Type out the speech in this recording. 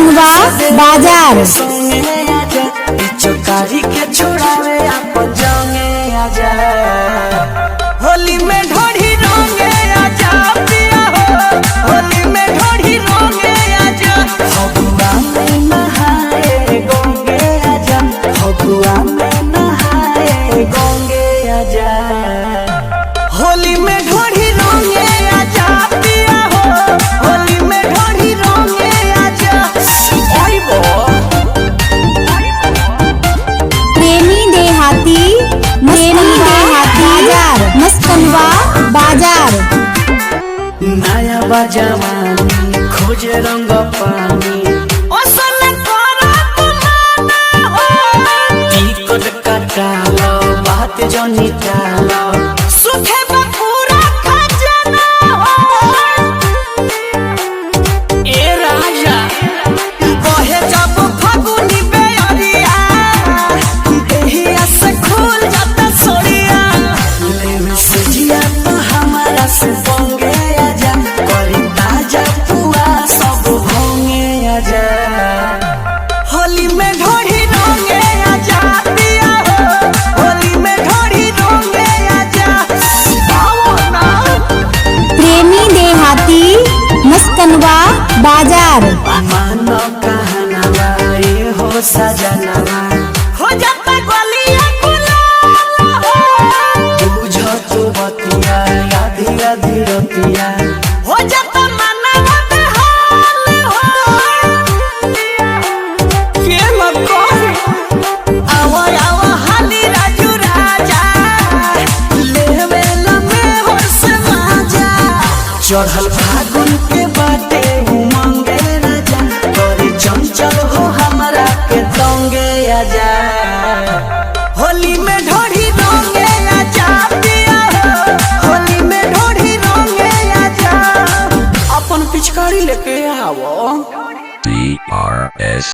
मस्कनवा बाजार चौकारी के छोड़ावे अपन जाओगे आजा होली में ढोढ़ी रोंगे आजा पिया हो होली में ढोढ़ी रोंगे आजा फगुआ में नहाए गोंगे आजा फगुआ में नहाए गोंगे आजा होली में ढोढ़ी रोंगे आजा पिया हो होली में ढोढ़ी रोंगे आजा प्रेमी देहाती बाजार मस्कनवा बाजार नया बजवानी खोजे रंग पानी टिकट कटालो बात जनी टालो सुखे पूरा खजाना ए राजा कहे जब फगुनी बेअरिया देहिया से खुल जाता सोड़िया लेवे से जिया तो हमारा से बंगे आजा करी ताजा पुआ सब होंगे आजा होली में ढोढ़ी रोंगे आजा पिया हो होली में ढोढ़ी रोंगे आजा आओ ना प्रेमी देहाती मस्कनवा बाजार मानो कहनवा ये हो सजनवा हो जाता गलिया गुलाल हो बुझो तू बतिया आधी आधी रतिया हो जाता मनवा बेहाल हो के मत कह आवा आवा हाली राजू राजा लेवे लमे होश माजा चढ़ल फागुन के बाटे उमंगे राजा तोरी चंचल हो हमरा के तंगे आजा होली में ढोढ़ी रोंगे आजा पिया हो होली में ढोढ़ी रोंगे आजा अपन पिचकारी लेके आवो DRS